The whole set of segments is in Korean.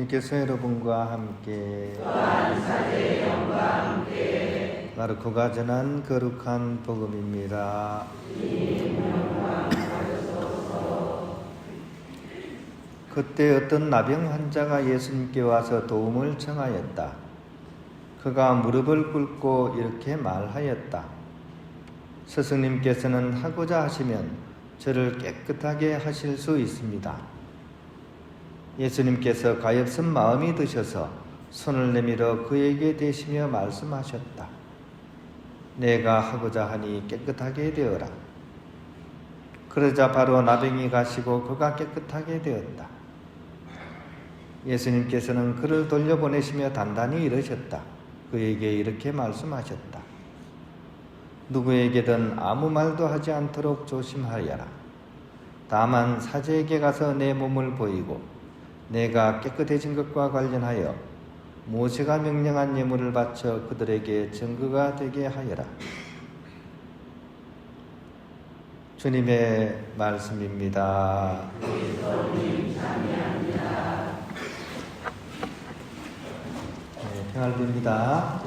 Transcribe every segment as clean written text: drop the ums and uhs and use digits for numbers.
예수님께서 여러분과 함께 또한 사제의 영과 함께 마르코가 전한 거룩한 복음입니다. 그때 어떤 나병 환자가 예수님께 와서 도움을 청하였다. 그가 무릎을 꿇고 이렇게 말하였다. 스승님께서는 하고자 하시면 저를 깨끗하게 하실 수 있습니다. 예수님께서 가엾은 마음이 드셔서 손을 내밀어 그에게 대시며 말씀하셨다. 내가 하고자 하니 깨끗하게 되어라. 그러자 바로 나병이 가시고 그가 깨끗하게 되었다. 예수님께서는 그를 돌려보내시며 단단히 이르셨다. 그에게 이렇게 말씀하셨다. 누구에게든 아무 말도 하지 않도록 조심하여라. 다만 사제에게 가서 내 몸을 보이고 내가 깨끗해진 것과 관련하여 모세가 명령한 예물을 바쳐 그들에게 증거가 되게 하여라. 주님의 말씀입니다. 평안입니다.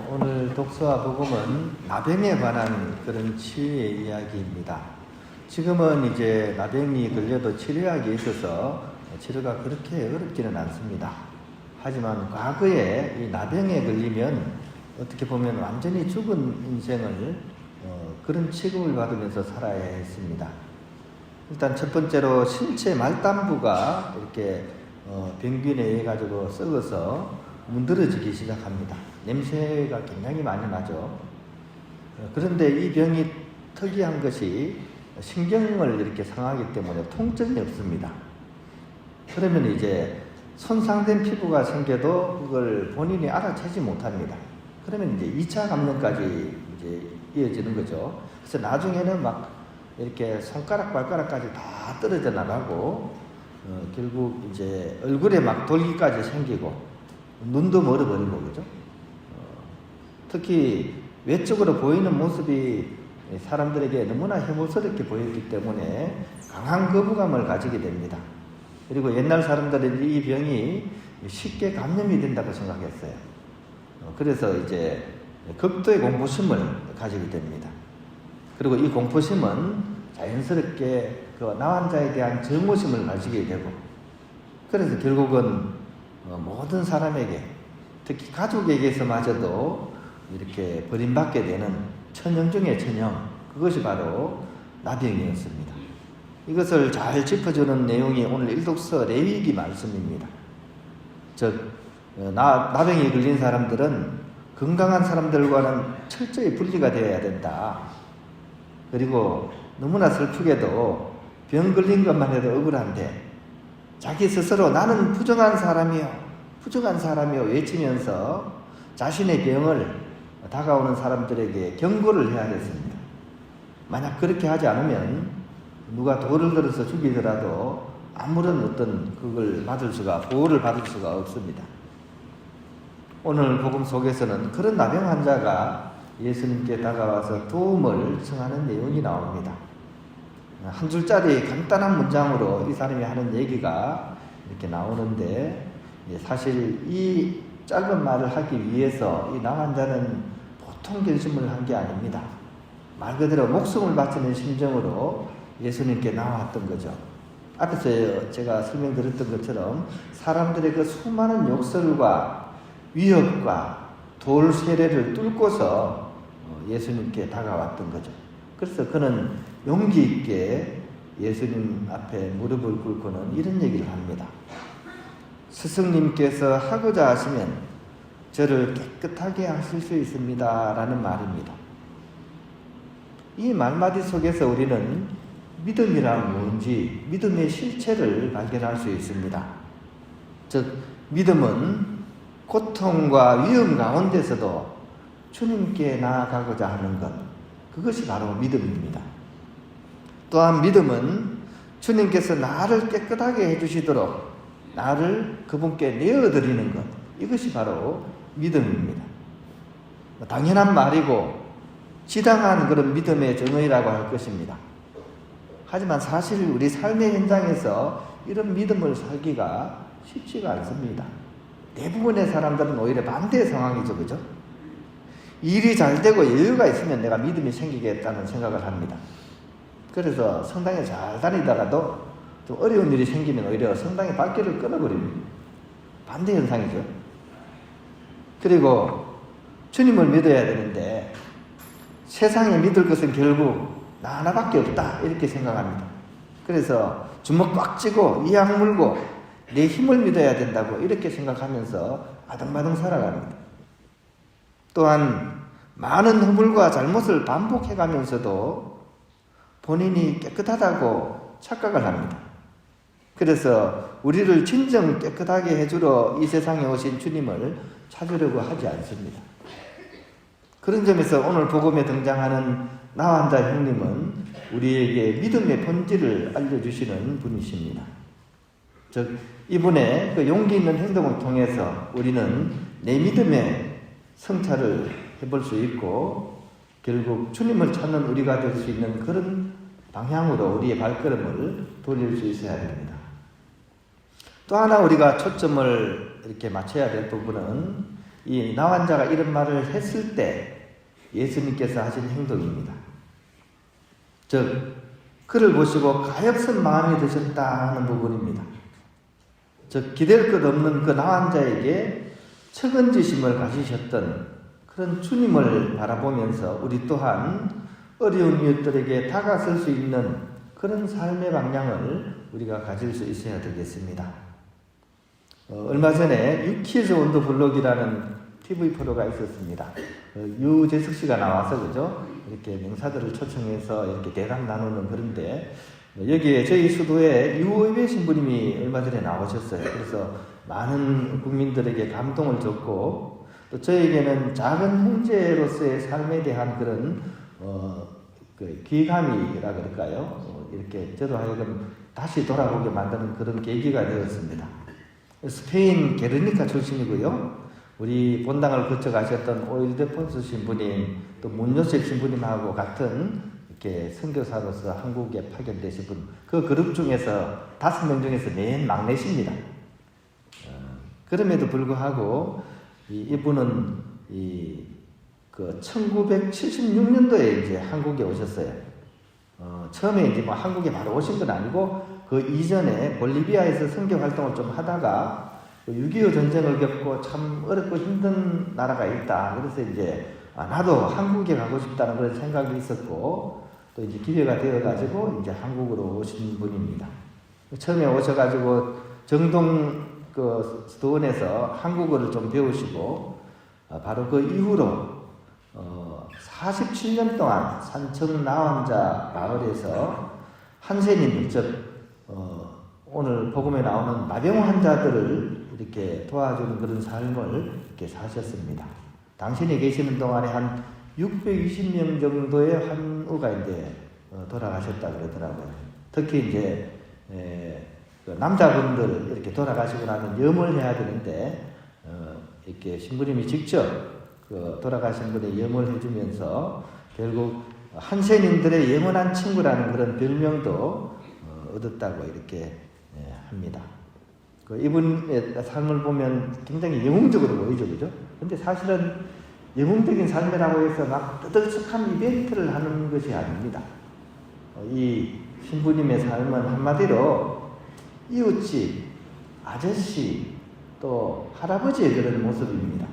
오늘 독서와 복음은 나병에 관한 그런 치유의 이야기입니다. 지금은 이제 나병이 걸려도 치료약이 있어서 치료가 그렇게 어렵지는 않습니다. 하지만 과거에 이 나병에 걸리면 어떻게 보면 완전히 죽은 인생을 그런 취급을 받으면서 살아야 했습니다. 일단 첫 번째로 신체 말단부가 이렇게 병균에 의해 가지고 썩어서 문드러지기 시작합니다. 냄새가 굉장히 많이 나죠. 그런데 이 병이 특이한 것이 신경을 이렇게 상하기 때문에 통증이 없습니다. 그러면 이제 손상된 피부가 생겨도 그걸 본인이 알아채지 못합니다. 그러면 이제 2차 감염까지 이제 이어지는 거죠. 그래서 나중에는 막 이렇게 손가락, 발가락까지 다 떨어져 나가고 결국 이제 얼굴에 막 돌기까지 생기고 눈도 멀어버리고 그죠. 특히 외적으로 보이는 모습이 사람들에게 너무나 혐오스럽게 보였기 때문에 강한 거부감을 가지게 됩니다. 그리고 옛날 사람들은 이 병이 쉽게 감염이 된다고 생각했어요. 그래서 이제 극도의 공포심을 가지게 됩니다. 그리고 이 공포심은 자연스럽게 그 나환자에 대한 증오심을 가지게 되고, 그래서 결국은 모든 사람에게, 특히 가족에게서마저도 이렇게 버림받게 되는 천형 중의 천형, 그것이 바로 나병이었습니다. 이것을 잘 짚어주는 내용이 오늘 일독서 레위기 말씀입니다. 즉 나병이 걸린 사람들은 건강한 사람들과는 철저히 분리가 되어야 된다. 그리고 너무나 슬프게도 병 걸린 것만 해도 억울한데 자기 스스로 나는 부정한 사람이요 외치면서 자신의 병을 다가오는 사람들에게 경고를 해야겠습니다. 만약 그렇게 하지 않으면 누가 돌을 들어서 죽이더라도 아무런 어떤 그걸 보호를 받을 수가 없습니다. 오늘 복음 속에서는 그런 나병 환자가 예수님께 다가와서 도움을 청하는 내용이 나옵니다. 한 줄짜리 간단한 문장으로 이 사람이 하는 얘기가 이렇게 나오는데, 사실 이 짧은 말을 하기 위해서 이 나환자는 보통 결심을 한 게 아닙니다. 말 그대로 목숨을 바치는 심정으로 예수님께 나왔던 거죠. 앞에서 제가 설명드렸던 것처럼 사람들의 그 수많은 욕설과 위협과 돌 세례를 뚫고서 예수님께 다가왔던 거죠. 그래서 그는 용기 있게 예수님 앞에 무릎을 꿇고는 이런 얘기를 합니다. 스승님께서 하고자 하시면 저를 깨끗하게 하실 수 있습니다. 라는 말입니다. 이 말마디 속에서 우리는 믿음이란 뭔지, 믿음의 실체를 발견할 수 있습니다. 즉, 믿음은 고통과 위험 가운데서도 주님께 나아가고자 하는 것, 그것이 바로 믿음입니다. 또한 믿음은 주님께서 나를 깨끗하게 해주시도록 나를 그분께 내어드리는 것, 이것이 바로 믿음입니다. 당연한 말이고 지당한 그런 믿음의 정의라고 할 것입니다. 하지만 사실 우리 삶의 현장에서 이런 믿음을 살기가 쉽지가 않습니다. 대부분의 사람들은 오히려 반대의 상황이죠. 그죠? 일이 잘 되고 여유가 있으면 내가 믿음이 생기겠다는 생각을 합니다. 그래서 성당에 잘 다니다가도 좀 어려운 일이 생기면 오히려 성당의 발길을 끊어버립니다. 반대 현상이죠. 그리고 주님을 믿어야 되는데 세상에 믿을 것은 결국 나 하나밖에 없다 이렇게 생각합니다. 그래서 주먹 꽉 쥐고 이악 물고 내 힘을 믿어야 된다고 이렇게 생각하면서 아등바등 살아갑니다. 또한 많은 허물과 잘못을 반복해가면서도 본인이 깨끗하다고 착각을 합니다. 그래서 우리를 진정 깨끗하게 해주러 이 세상에 오신 주님을 찾으려고 하지 않습니다. 그런 점에서 오늘 복음에 등장하는 나환자 형님은 우리에게 믿음의 본질을 알려주시는 분이십니다. 즉 이분의 그 용기 있는 행동을 통해서 우리는 내 믿음의 성찰을 해볼 수 있고 결국 주님을 찾는 우리가 될 수 있는 그런 방향으로 우리의 발걸음을 돌릴 수 있어야 됩니다. 또 하나 우리가 초점을 이렇게 맞춰야 될 부분은 이 나환자가 이런 말을 했을 때 예수님께서 하신 행동입니다. 즉 그를 보시고 가엾은 마음이 드셨다 하는 부분입니다. 즉 기댈 것 없는 그 나환자에게 측은지심을 가지셨던 그런 주님을 바라보면서 우리 또한 어려운 이웃들에게 다가설 수 있는 그런 삶의 방향을 우리가 가질 수 있어야 되겠습니다. 얼마 전에 유키즈 온더 블록이라는 TV 프로가 있었습니다. 유재석 씨가 나와서 그죠? 이렇게 명사들을 초청해서 이렇게 대담 나누는 그런데 여기에 저희 수도에 유의회 신부님이 얼마 전에 나오셨어요. 그래서 많은 국민들에게 감동을 줬고 또 저에게는 작은 형제로서의 삶에 대한 그런 그 귀감이라 그럴까요? 이렇게 저도 하여금 다시 돌아보게 만드는 그런 계기가 되었습니다. 스페인 게르니카 출신이고요. 우리 본당을 거쳐 가셨던 오일데폰스 신부님, 또 문요셉 신부님하고 같은 이렇게 선교사로서 한국에 파견되신 분, 그 그룹 중에서 5명 중에서 맨 막내십니다. 그럼에도 불구하고 이분은 그 1976년도에 이제 한국에 오셨어요. 처음에 이제 뭐 한국에 바로 오신 건 아니고 그 이전에 볼리비아에서 선교 활동을 좀 하다가 6.25 전쟁을 겪고 참 어렵고 힘든 나라가 있다. 그래서 이제 나도 한국에 가고 싶다는 그런 생각이 있었고 또 이제 기회가 되어가지고 이제 한국으로 오신 분입니다. 처음에 오셔가지고 정동 그 수도원에서 한국어를 좀 배우시고 바로 그 이후로 47년 동안 산청 나환자 마을에서 한센인들 즉 오늘 복음에 나오는 마병 환자들을 이렇게 도와주는 그런 삶을 이렇게 사셨습니다. 당신이 계시는 동안에 한 620명 정도의 환우가 이제 돌아가셨다 그러더라고요. 특히 이제 그 남자분들 이렇게 돌아가시고 나면 염을 해야 되는데 이렇게 신부님이 직접 그 돌아가신 분의 염을 해주면서 결국 한센인들의 영원한 친구라는 그런 별명도 얻었다고 이렇게 합니다. 그 이분의 삶을 보면 굉장히 영웅적으로 보이죠, 그죠? 근데 사실은 영웅적인 삶이라고 해서 막 떠들썩한 이벤트를 하는 것이 아닙니다. 이 신부님의 삶은 한마디로 이웃집, 아저씨, 또 할아버지의 그런 모습입니다.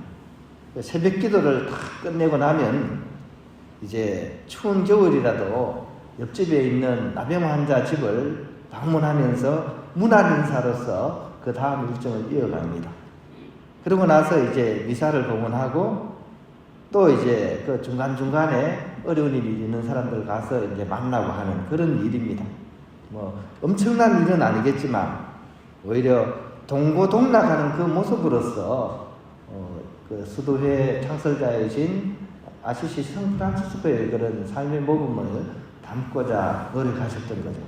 새벽 기도를 다 끝내고 나면 이제 추운 겨울이라도 옆집에 있는 나병 환자 집을 방문하면서 문안 인사로서 그 다음 일정을 이어갑니다. 그러고 나서 이제 미사를 봉헌하고 또 이제 그 중간중간에 어려운 일이 있는 사람들 가서 이제 만나고 하는 그런 일입니다. 뭐 엄청난 일은 아니겠지만 오히려 동고동락하는 그 모습으로서 그 수도회 창설자이신 아시시 성프란치스코의 그런 삶의 모범을 담고자 노력하셨던 거죠.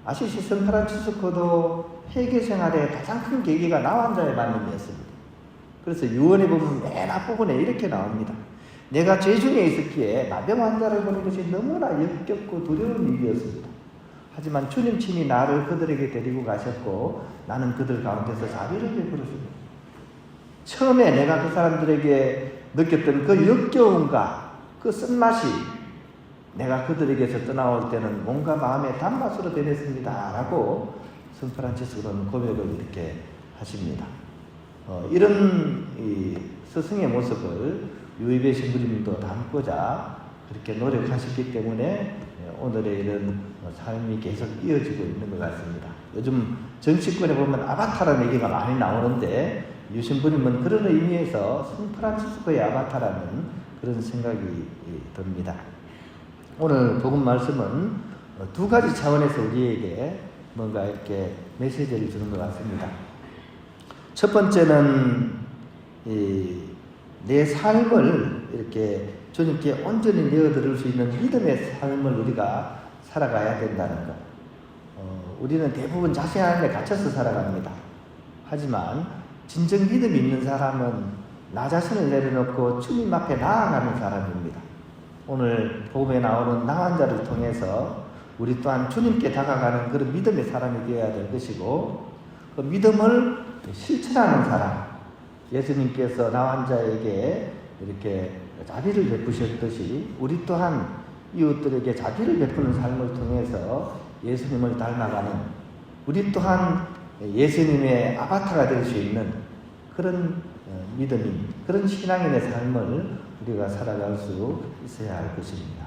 아시시 성프란치스코도 회개 생활의 가장 큰 계기가 나환자의 만남이었습니다. 그래서 유언에 보면 맨 앞부분에 이렇게 나옵니다. 내가 죄 중에 있었기에 나병 환자를 보는 것이 너무나 역겹고 두려운 일이었습니다. 하지만 주님 친히 나를 그들에게 데리고 가셨고 나는 그들 가운데서 자비를 베풀었습니다. 처음에 내가 그 사람들에게 느꼈던 그 역겨움과 그 쓴맛이 내가 그들에게서 떠나올 때는 뭔가 마음의 단맛으로 변했습니다. 라고 성프란치스코는 고백을 이렇게 하십니다. 이런 스승의 모습을 유이베 신부님도 담고자 그렇게 노력하셨기 때문에 오늘의 이런 삶이 계속 이어지고 있는 것 같습니다. 요즘 정치권에 보면 아바타라는 얘기가 많이 나오는데 유신부님은 그런 의미에서 성프란치스코의 아바타라는 그런 생각이 듭니다. 오늘 복음 말씀은 두 가지 차원에서 우리에게 뭔가 이렇게 메시지를 주는 것 같습니다. 첫 번째는 내 삶을 이렇게 주님께 온전히 내어드릴 수 있는 믿음의 삶을 우리가 살아가야 된다는 것. 우리는 대부분 자신 안에 갇혀서 살아갑니다. 하지만 진정 믿음이 있는 사람은 나 자신을 내려놓고 주님 앞에 나아가는 사람입니다. 오늘 복음에 나오는 나한 자를 통해서 우리 또한 주님께 다가가는 그런 믿음의 사람이 되어야 될 것이고 그 믿음을 실천하는 사람, 예수님께서 나한 자에게 이렇게 자비를 베푸셨듯이 우리 또한 이웃들에게 자비를 베푸는 삶을 통해서 예수님을 닮아가는 우리 또한 예수님의 아바타가 될 수 있는 그런 믿음인 그런 신앙인의 삶을 우리가 살아갈 수 있어야 할 것입니다.